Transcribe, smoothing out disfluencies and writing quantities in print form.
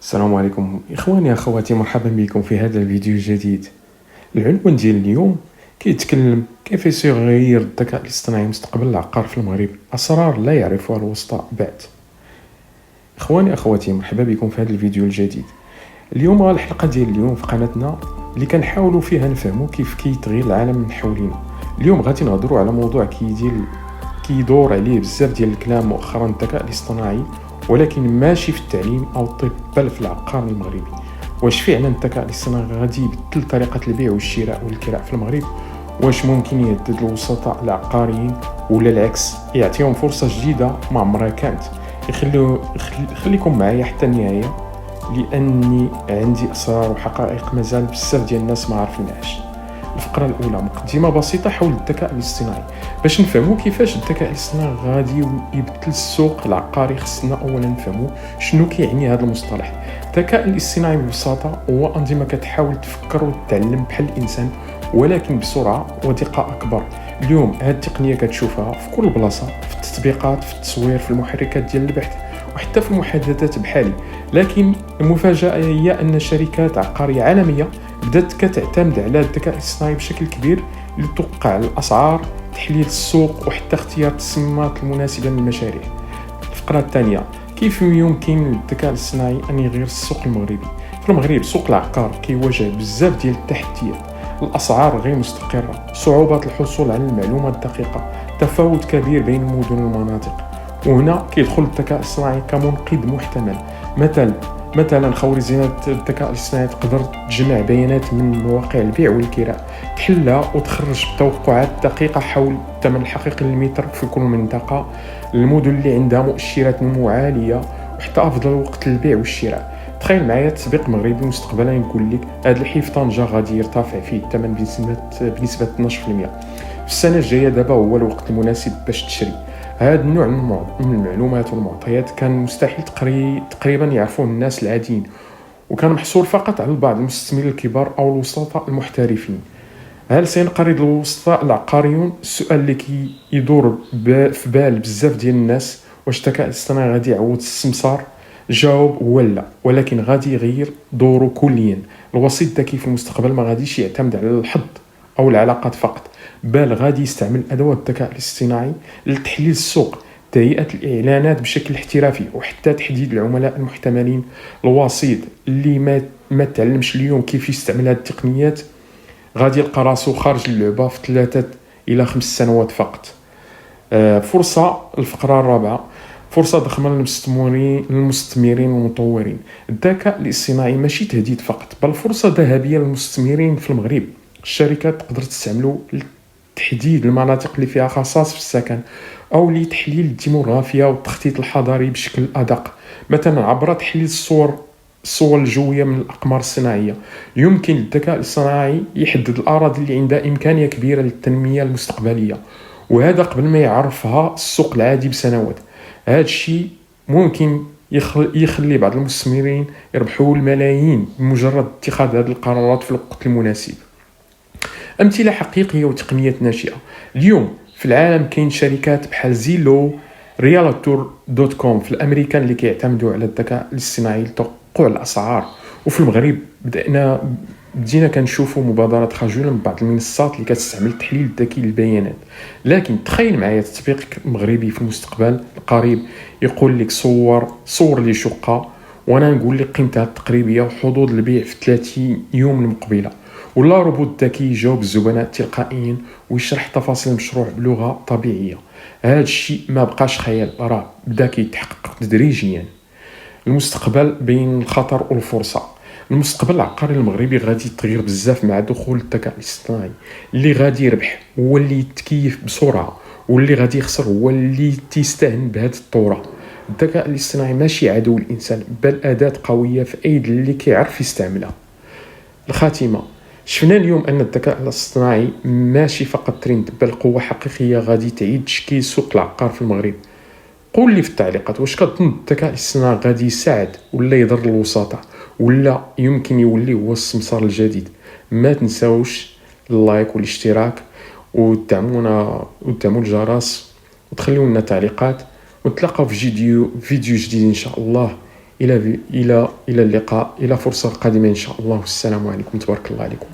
السلام عليكم إخواني أخواتي، مرحبا بكم في هذا الفيديو الجديد. العنوان ديال اليوم كيتكلم كيف سيغير الذكاء الاصطناعي مستقبل العقار في المغرب، أسرار لا يعرفها الوسطاء بعد. إخواني أخواتي، مرحبا بكم في هذا الفيديو الجديد. اليوم الحلقة ديال اليوم في قناتنا اللي كنحاولوا فيها نفهموا كيف كيتغير العالم من حولنا. اليوم غادي نهضروا على موضوع كيدور عليه بزاف ديال الكلام مؤخرا، الذكاء الاصطناعي، ولكن ماشي في التعليم او الطب بل في العقار المغربي. واش فعلا الذكاء الاصطناعي غادي يبدل طريقه البيع والشراء والكراء في المغرب؟ واش ممكن يهدد الوسطاء العقاريين، ولا العكس يعطيهم فرصه جديده ما عمرها كانت؟ خليكم معايا حتى النهايه، لاني عندي اسرار وحقائق مازال بزاف ديال الناس ما عارفينهاش. الفقره الاولى مقدمه بسيطه حول الذكاء الاصطناعي. باش نفهموا كيفاش الذكاء الاصطناعي غادي يبدل السوق العقاري، خصنا اولا نفهموا شنو كيعني هذا المصطلح. الذكاء الاصطناعي ببساطه هو انظمه كتحاول تفكر وتتعلم بحال الانسان، ولكن بسرعه ودقه اكبر. اليوم هذه التقنيه كتشوفها في كل بلاصه، في التطبيقات، في التصوير، في المحركات ديال البحث، وحتى في المحادثات بحالي. لكن المفاجاه هي ان شركات عقاريه عالميه بدات كتعتمد على الذكاء الاصطناعي بشكل كبير لتوقع الاسعار، تحليل السوق، وحتى اختيار التصميمات المناسبه للمشاريع. الفقره الثانيه، كيف يمكن للذكاء الاصطناعي ان يغير السوق المغربي؟ في المغرب سوق العقار كيواجه بزاف ديال التحديات: الاسعار غير مستقره، صعوبه الحصول على المعلومات الدقيقه، تفاوت كبير بين المدن والمناطق. وهنا كيدخل الذكاء الاصطناعي كمنقذ محتمل. مثلا خوارزميات الذكاء الاصطناعي تقدر تجمع بيانات من مواقع البيع والكراء، تحلها وتخرج توقعات دقيقة حول الثمن الحقيقي للمتر في كل منطقة، المدن اللي عندها مؤشرات نمو عالية، وحتى أفضل وقت للبيع والشراء. تخيل معايا تسويق مغربي مستقبلا يقول لك هذا الحي في طنجة غادي يرتفع فيه الثمن بنسبة 12%، في السنة الجاية دابا هو الوقت المناسب باش تشري. هذا النوع من المعلومات والمعطيات كان مستحيل تقريبا يعرفوه الناس العاديين، وكان محصور فقط على بعض المستثمرين الكبار أو الوسطاء المحترفين. هل سينقرض الوسطاء العقاريون؟ السؤال اللي يدور في بال بزاف ديال الناس. واش الذكاء الاصطناعي غادي يعوض السمسار؟ جاوب هو لا، ولكن غادي يغير دوره كليا. الوسيط الذكي في المستقبل ما غاديش يعتمد على الحظ أو العلاقات فقط، بل غادي يستعمل أدوات الذكاء الاصطناعي لتحليل السوق، تهيئة الإعلانات بشكل احترافي، وحتى تحديد العملاء المحتملين. الوسيط اللي ما تعلمش اليوم كيف يستعمل هذه التقنيات غادي يلقى راسو خارج اللعبة في 3 إلى 5 سنوات فقط. فرصة. الفقرة الرابعة، فرصة ضخمة للمستثمرين والمطورين. الذكاء الاصطناعي ماشي تهديد فقط، بل فرصة ذهبية للمستثمرين في المغرب. الشركات تقدر تستعملوا لتحديد المناطق اللي فيها خصائص في السكن، أو لتحليل الديموغرافيا والتخطيط الحضري بشكل أدق، مثلا عبر تحليل الصور الجوية من الأقمار الصناعية. يمكن للذكاء الاصطناعي يحدد الأراضي اللي عندها إمكانية كبيرة للتنمية المستقبلية، وهذا قبل ما يعرفها السوق العادي بسنوات. هذا الشيء ممكن يخلي بعض المستثمرين يربحوا الملايين بمجرد اتخاذ هذه القرارات في الوقت المناسب. أمثلة حقيقية وتقنيات ناشئة. اليوم في العالم كاين شركات بحال زيلو، realtor.com في الأمريكان اللي كيعتمدوا على الذكاء الاصطناعي لتوقع الأسعار. وفي المغرب بدينا كنشوفوا مبادرات خجولة من بعض المنصات اللي كتستعمل التحليل الذكي للبيانات. لكن تخيل معايا تطبيق مغربي في المستقبل القريب يقول لك صور لي شقة، وانا نقول لك قيمتها التقريبيه وحظوظ البيع في 30 يوم المقبله، ولا روبوت ذكي يجاوب الزبناء تلقائيا ويشرح تفاصيل المشروع بلغه طبيعيه. هذا الشيء ما بقاش خيال، راه بدا كيتحقق تدريجيا. المستقبل بين الخطر والفرصه. المستقبل العقاري المغربي غادي يتغير بزاف مع دخول الذكاء الاصطناعي. اللي غادي يربح هو اللي يتكيف بسرعه، واللي غادي يخسر هو اللي تيستهن بهذه الثوره. الذكاء الاصطناعي ماشي عدو الانسان، بل اداه قويه في ايد اللي كيعرف يستعملها. الخاتمه، شفنا اليوم ان الذكاء الاصطناعي ماشي فقط ترند، بل قوه حقيقيه غادي تعيد تشكيل سوق العقار في المغرب. قول لي في التعليقات واش كتظن الذكاء الاصطناعي غادي يساعد ولا يضر الوسطاء، ولا يمكن يولي هو السمسار الجديد؟ ما تنساوش اللايك والاشتراك، ودعموا الجرس، وتخليوا لنا تعليقات، ونتلاقاو في فيديو جديد ان شاء الله. الى اللقاء، الى فرصه قادمه ان شاء الله. والسلام عليكم، تبارك الله عليكم.